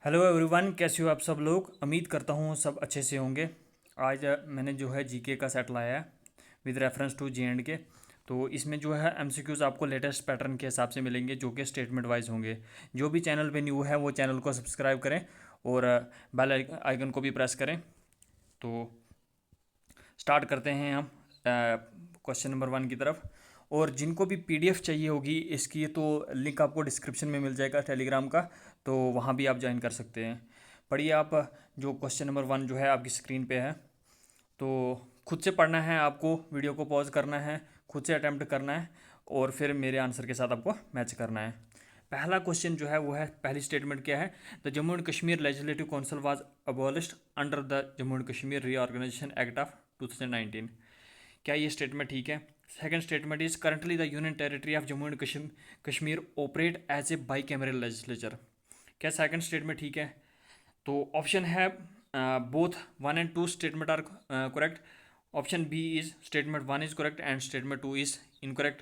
Hello everyone, कैसे हो आप सब लोग। उम्मीद करता हूँ सब अच्छे से होंगे। आज मैंने जो है जीके का सेट लाया है with reference to G and K. तो इसमें जो है एमसीक्यूज़ आपको लेटेस्ट पैटर्न के हिसाब से मिलेंगे जो कि स्टेटमेंट वाइज होंगे। जो भी चैनल पे न्यू है वो चैनल को सब्सक्राइब करें और बेल आइकन को भी प्रेस करें। तो स्टार्ट करते हैं हम क्वेश्चन नंबर 1 की तरफ। और जिनको भी पीडीएफ चाहिए होगी इसकी तो लिंक आपको डिस्क्रिप्शन में मिल जाएगा टेलीग्राम का, तो वहाँ भी आप ज्वाइन कर सकते हैं। पढ़िए आप। जो क्वेश्चन नंबर 1 जो है आपकी स्क्रीन पे है, तो खुद से पढ़ना है आपको, वीडियो को पॉज करना है, खुद से अटैम्प्ट करना है और फिर मेरे आंसर के साथ आपको मैच करना है। पहला क्वेश्चन जो है वो है, पहली स्टेटमेंट क्या है। The Jammu and Kashmir legislative council was abolished under the Jammu and Kashmir reorganisation act of 2019। क्या ये स्टेटमेंट ठीक है। Second statement is currently the union territory of Jammu and Kashmir operate as a bicameral legislature. क्या सेकंड स्टेटमेंट ठीक है। तो ऑप्शन है both 1 and 2 statement are correct. Option B is statement 1 is correct and statement 2 is incorrect.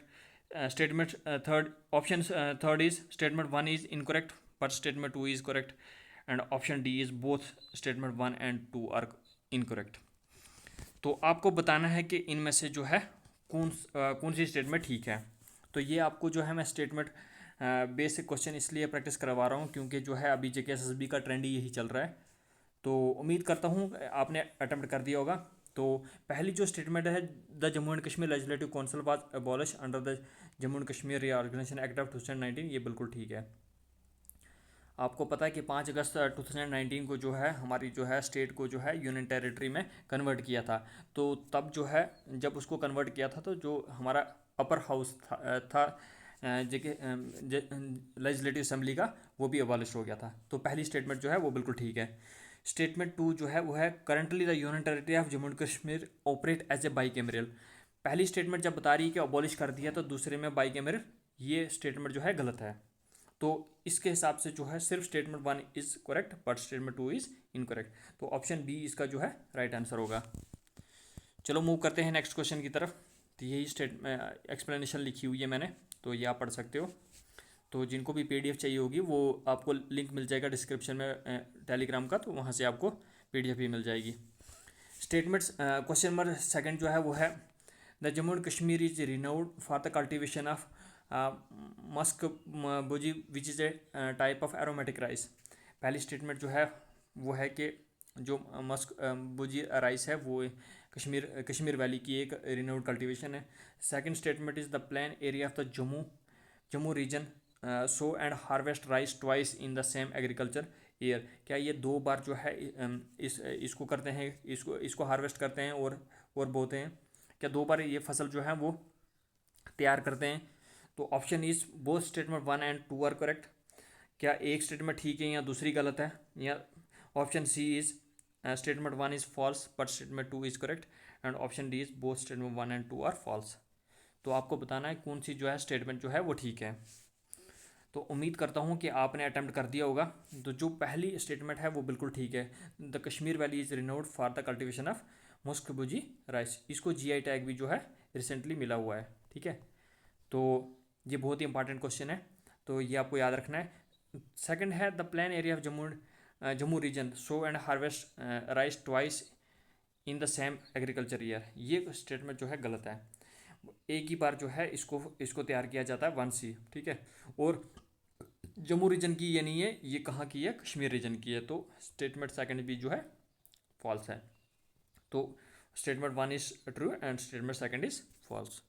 Statement third option third is statement 1 is incorrect but statement 2 is correct. And option D is both statement 1 and 2 are incorrect. तो आपको बताना है कि इनमें से जो है कौन सी स्टेटमेंट ठीक है। तो ये आपको जो है मैं स्टेटमेंट बेसिक क्वेश्चन इसलिए प्रैक्टिस करवा रहा हूँ क्योंकि जो है अभी जेकेएसएसबी का ट्रेंड ही यही चल रहा है। तो उम्मीद करता हूँ आपने अटेम्प्ट कर दिया होगा। तो पहली जो स्टेटमेंट है, the Jammu and Kashmir legislative council was abolish under the Jammu and Kashmir reorganisation act of 2019, ये बिल्कुल ठीक है। आपको पता है कि 5 अगस्त 2019 को जो है हमारी जो है स्टेट को जो है यूनियन टेरिटरी में कन्वर्ट किया था। तो तब जो है जब उसको कन्वर्ट किया था तो जो हमारा अपर हाउस था जेके लेजिस्लेटिव असेंबली का, वो भी अबॉलिश हो गया था। तो पहली स्टेटमेंट जो है वो बिल्कुल ठीक है। स्टेटमेंट 2 जो है वो है currently the union territory of Jammu and Kashmir operate as a bicameral. पहली स्टेटमेंट जब बता रही है कि अबॉलिश कर दिया तो दूसरे में बाई कैमरल, ये स्टेटमेंट जो है गलत है। तो इसके हिसाब से जो है सिर्फ statement 1 is correct but statement 2 is incorrect. तो ऑप्शन बी इसका जो है राइट आंसर होगा। चलो मूव करते हैं नेक्स्ट क्वेश्चन की तरफ। तो यही एक्सप्लेनेशन लिखी हुई है मैंने, तो ये आप पढ़ सकते हो। तो जिनको भी पीडीएफ चाहिए होगी वो आपको लिंक मिल जाएगा डिस्क्रिप्शन में टेलीग्राम का, तो वहाँ से आपको पीडीएफ भी मिल जाएगी। स्टेटमेंट्स क्वेश्चन नंबर 2 जो है वो है, the Jammu and Kashmir is renowned for the cultivation of Mushk Budji which is a type of aromatic rice. पहली स्टेटमेंट जो है वो है कि जो मस्क बुजी राइस है वो कश्मीर वैली की एक रिनाउड कल्टिवेशन है। Second statement is the plain area of the Jammu region sow and harvest rice twice in the same agriculture year. क्या ये दो बार जो है इसको करते हैं, इसको हार्वेस्ट करते हैं और बोते हैं। क्या दो बार ये फसल जो है वो तैयार करते हैं। तो option is both statement 1 and 2 are correct. क्या एक स्टेटमेंट ठीक है या दूसरी गलत है। या option C is statement 1 is false but statement 2 is correct. And option D is both statement 1 and 2 are false. तो आपको बताना है कौन सी जो है स्टेटमेंट जो है वो ठीक है। तो उम्मीद करता हूँ कि आपने अटैम्प्ट कर दिया होगा। तो जो पहली स्टेटमेंट है वो बिल्कुल ठीक है। The Kashmir valley is renowned for the cultivation of Mushkbudji rice. इसको जीआई टैग भी जो है रिसेंटली मिला हुआ है। ठीक है, तो ये बहुत ही इंपॉर्टेंट क्वेश्चन है, तो ये आपको याद रखना है। सेकंड है the plain area of Jammu region sow and harvest rice twice in the same agriculture year. ये स्टेटमेंट जो है गलत है। एक ही बार जो है इसको तैयार किया जाता है 1C। ठीक है, और जम्मू रीजन की ये नहीं है, ये कहाँ की है, कश्मीर रीजन की है। तो स्टेटमेंट सेकंड भी जो है फॉल्स है। तो statement 1 is true and statement second is false.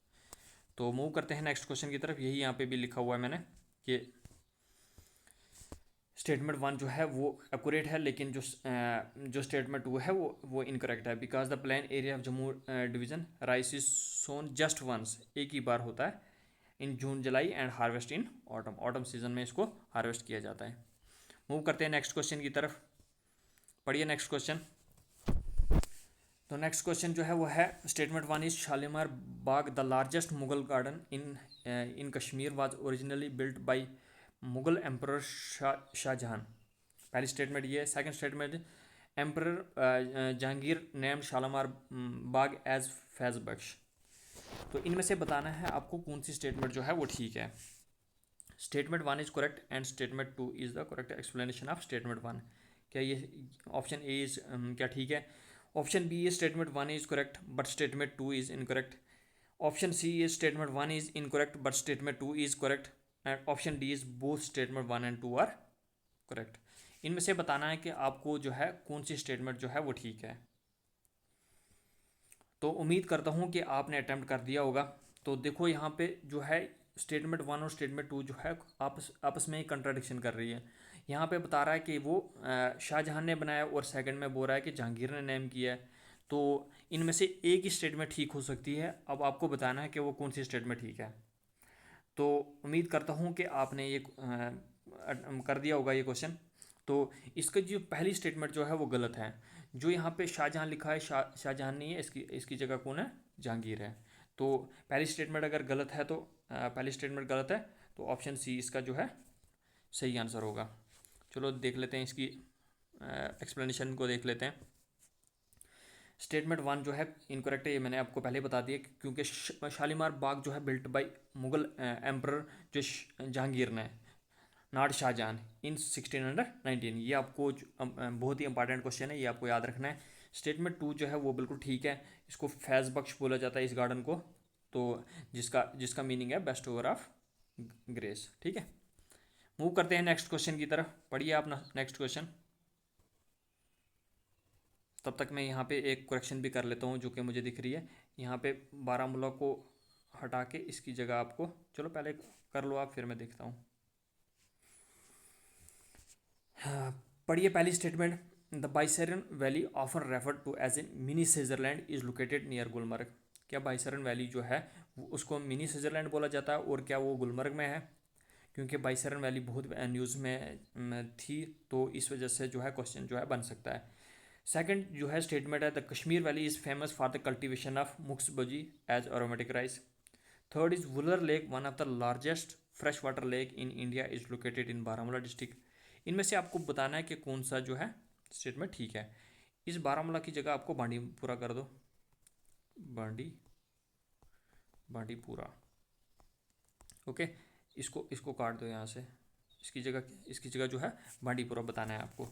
तो मूव करते हैं नेक्स्ट क्वेश्चन की तरफ। यही यहाँ पे भी लिखा हुआ है मैंने कि स्टेटमेंट 1 जो है वो एक्यूरेट है, लेकिन जो स्टेटमेंट 2 है वो इनकरेक्ट है। Because the plain area of Jammu division rice is sown just once, एक ही बार होता है in June July and harvest in autumn season में इसको हार्वेस्ट किया जाता है। मूव करते हैं नेक्स्ट क्वेश्चन की तरफ। पढ़िए नेक्स्ट क्वेश्चन। तो नेक्स्ट क्वेश्चन जो है वो है, statement 1 is Shalimar Bagh the largest Mughal garden in Kashmir was originally built by Mughal emperor Shahjahan. पहली स्टेटमेंट ये है। Second statement, emperor Jahangir named Shalimar Bagh as Faiz Bakhsh. तो इनमें से बताना है आपको कौन सी स्टेटमेंट जो है वो ठीक है। Statement one is correct and statement two is the correct explanation of statement one. क्या ये ऑप्शन ए इज क्या ठीक है? Option B is statement one is correct but statement two is incorrect. Option C is statement one is incorrect but statement two is correct. And option D is both statement one and two are correct. इनमें से बताना है कि आपको जो है कौन सी statement जो है वो ठीक है। तो उम्मीद करता हूँ कि आपने अटैम्प्ट कर दिया होगा। तो देखो यहाँ पे जो है स्टेटमेंट वन और स्टेटमेंट टू जो है आपस आपस में ही कंट्राडिक्शन कर रही है। यहाँ पे बता रहा है कि वो शाहजहां ने बनाया और सेकंड में बोल रहा है कि जहांगीर ने नेम किया है। तो इनमें से एक ही स्टेटमेंट ठीक हो सकती है। अब आपको बताना है कि वो कौन सी स्टेटमेंट ठीक है। तो उम्मीद करता हूँ कि आपने ये कर दिया होगा ये क्वेश्चन। तो इसका जो पहली स्टेटमेंट जो है वो गलत है। जो यहाँ पे शाहजहां लिखा है, शाहजहां नहीं है, इसकी इसकी जगह कौन है? जहांगीर है। तो पहली स्टेटमेंट अगर गलत है तो पहली स्टेटमेंट गलत है, तो ऑप्शन सी इसका जो है सही आंसर होगा। चलो देख लेते हैं इसकी एक्सप्लेनेशन को देख लेते हैं। स्टेटमेंट वन जो है इनकरेक्ट है, ये मैंने आपको पहले बता दिया क्योंकि शालीमार बाग जो है बिल्ट बाय मुगल एम्पर जो जहांगीर ने, नॉट शाहजहां, इन 1619। ये आपको बहुत ही इंपॉर्टेंट क्वेश्चन है, ये आपको याद रखना है। स्टेटमेंट टू जो है वो बिल्कुल ठीक है। इसको फैज़ बख्श बोला जाता है इस गार्डन को, तो जिसका जिसका मीनिंग है बेस्ट ओवर ऑफ ग्रेस। ठीक है, मूव करते हैं नेक्स्ट क्वेश्चन की तरफ। पढ़िए आप ना नेक्स्ट क्वेश्चन। तब तक मैं यहाँ पे एक करेक्शन भी कर लेता हूँ जो कि मुझे दिख रही है। यहाँ पे बारामूला को हटा के इसकी जगह आपको, चलो पहले कर लो आप, फिर मैं देखता हूँ। पढ़िए पहली statement. The Baisaran valley often referred to as a mini Switzerland is located near Gulmarg. क्या बाइसरन वैली जो है उसको मिनी स्विट्जरलैंड बोला जाता है, और क्या वो गुलमर्ग में है? क्योंकि बाइसरन वैली बहुत न्यूज़ में थी, तो इस वजह से जो है क्वेश्चन जो है बन सकता है। सेकंड जो है स्टेटमेंट है, the Kashmir valley is famous for the cultivation of Mushkbudji as aromatic rice. Third is Wular lake, one of the largest fresh water lake in India, is located in Baramulla district. इनमें से आपको बताना है कि कौन सा जो है स्टेटमेंट ठीक है। इस बारामूला की जगह आपको बांडीपुरा कर दो, बांडीपुरा। ओके, इसको इसको काट दो यहाँ से, इसकी जगह जो है बांडीपुरा बताना है आपको।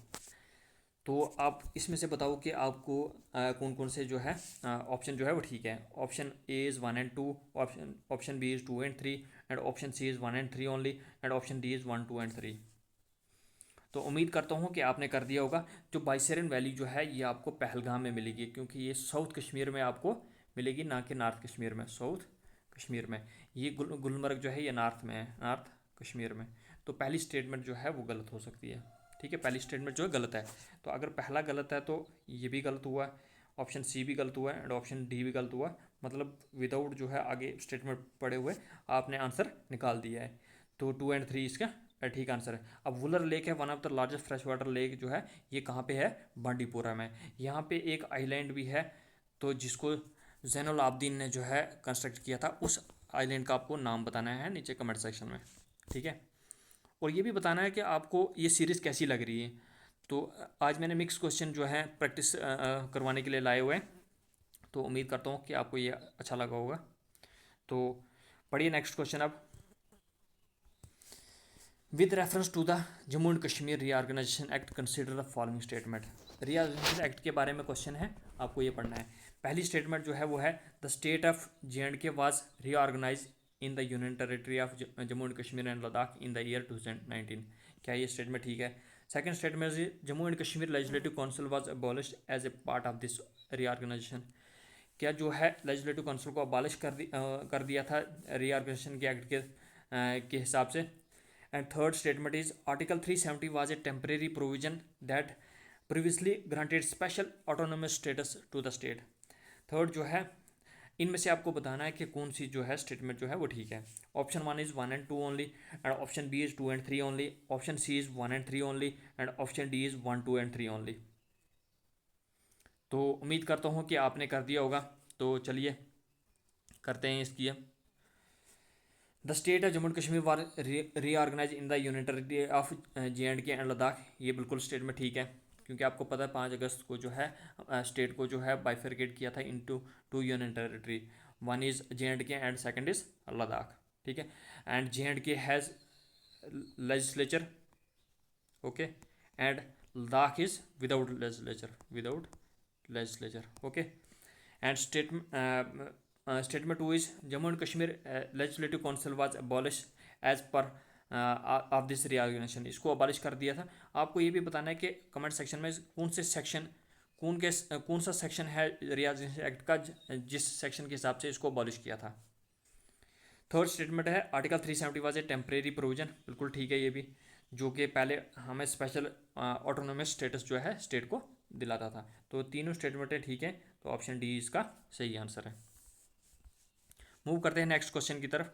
तो आप इसमें से बताओ कि आपको कौन कौन से जो है ऑप्शन जो है वो ठीक है। Option A is one and two, option B is two and three, and option C is one and three only, and option D is one two and three. तो उम्मीद करता हूँ कि आपने कर दिया होगा। जो बाइसरन वैली जो है ये आपको पहलगाम में मिलेगी, क्योंकि ये साउथ कश्मीर में आपको मिलेगी, ना कि नॉर्थ कश्मीर में। साउथ कश्मीर में ये गुलमर्ग जो है ये नॉर्थ में है, नॉर्थ कश्मीर में। तो पहली स्टेटमेंट जो है वो गलत हो सकती है। ठीक है, पहली स्टेटमेंट जो है गलत है। तो अगर पहला गलत है तो ये भी गलत हुआ, ऑप्शन सी भी गलत हुआ एंड ऑप्शन डी भी गलत हुआ। मतलब विदाउट जो है आगे स्टेटमेंट पढ़े हुए आपने आंसर निकाल दिया है। तो टू एंड थ्री इसका ठीक आंसर है। अब वुलर लेक है, one of the largest fresh water lake जो है ये कहाँ पे है? बांडीपुरा में। यहाँ पे एक आइलैंड भी है, तो जिसको जैनुल आबदीन ने जो है कंस्ट्रक्ट किया था, उस आइलैंड का आपको नाम बताना है नीचे कमेंट सेक्शन में। ठीक है, और ये भी बताना है कि आपको ये सीरीज़ कैसी लग रही है। तो आज मैंने मिक्स क्वेश्चन जो है प्रैक्टिस करवाने के लिए लाए हुए हैं, तो उम्मीद करता हूँ कि आपको ये अच्छा लगा होगा। तो पढ़िए नेक्स्ट क्वेश्चन अब। With reference to the Jammu and Kashmir reorganisation act consider the following statement. Reorganisation act के बारे में क्वेश्चन है, आपको ये पढ़ना है। पहली स्टेटमेंट जो है वो है, the state of JNK was reorganise in the union territory of Jammu and Kashmir and Ladakh in the year 2019। क्या ये स्टेटमेंट ठीक है? Second statement, Jammu and Kashmir legislative council was abolished as a part of this reorganisation. क्या जो है लेजिस्लेटिव काउंसिल को abolish कर दिया था रीऑर्गेनाइजेशन के एक्ट के हिसाब से। And third statement is article 370 was a temporary provision that previously granted special autonomous status to the state. Third जो है इनमें से आपको बताना है कि कौन सी जो है स्टेटमेंट जो है वो ठीक है। Option one is one and two only, and option B is two and three only, option C is one and three only, and option D is one two and three only. तो उम्मीद करता हूँ कि आपने कर दिया होगा। तो चलिए करते हैं इसकी। The state of Jammu and Kashmir was reorganise in the union territory of JNK and Ladakh. ये बिल्कुल स्टेटमेंट ठीक है, क्योंकि आपको पता है 5 अगस्त को जो है स्टेट को जो है बाइफरकेट किया था into two union territory. One is JNK and second is Ladakh. ठीक है, and JNK has legislature, okay, and Ladakh is without legislature, okay. And statement 2 is Jammu and Kashmir Legislative Council was abolished as per of this reorganization. इसको abolish कर दिया था। आपको ये भी बताना है कि कमेंट सेक्शन में कौन सा सेक्शन है रिऑर्गेनाइजेशन एक्ट का जिस सेक्शन के हिसाब से इसको अबॉलिश किया था। थर्ड स्टेटमेंट है article 370 was a temporary provision, बिल्कुल ठीक है ये भी, जो कि पहले हमें स्पेशल ऑटोनोमस स्टेटस जो है स्टेट को दिलाता था। तो तीनों स्टेटमेंटें ठीक हैं, तो ऑप्शन डी इसका सही आंसर है। मूव करते हैं नेक्स्ट क्वेश्चन की तरफ।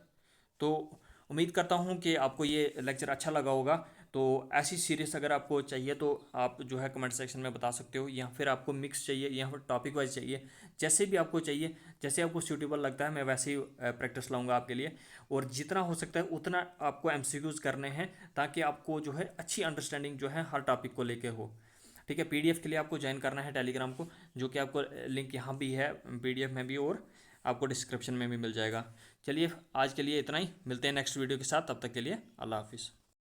तो उम्मीद करता हूँ कि आपको ये लेक्चर अच्छा लगा होगा। तो ऐसी सीरीज अगर आपको चाहिए तो आप जो है कमेंट सेक्शन में बता सकते हो, या फिर आपको मिक्स चाहिए या फिर टॉपिक वाइज चाहिए, जैसे भी आपको चाहिए, जैसे आपको सूटेबल लगता है मैं वैसे ही प्रैक्टिस लाऊंगा आपके लिए। और जितना हो सकता है उतना आपको एमसीक्यूज करने हैं, ताकि आपको जो है अच्छी अंडरस्टैंडिंग जो है हर टॉपिक को लेके हो। ठीक है, पीडीएफ के लिए आपको ज्वाइन करना है टेलीग्राम को, जो कि आपको लिंक यहाँ भी है, पीडीएफ में भी और आपको डिस्क्रिप्शन में भी मिल जाएगा। चलिए आज के लिए इतना ही, मिलते हैं नेक्स्ट वीडियो के साथ, तब तक के लिए अल्लाह हाफिज़।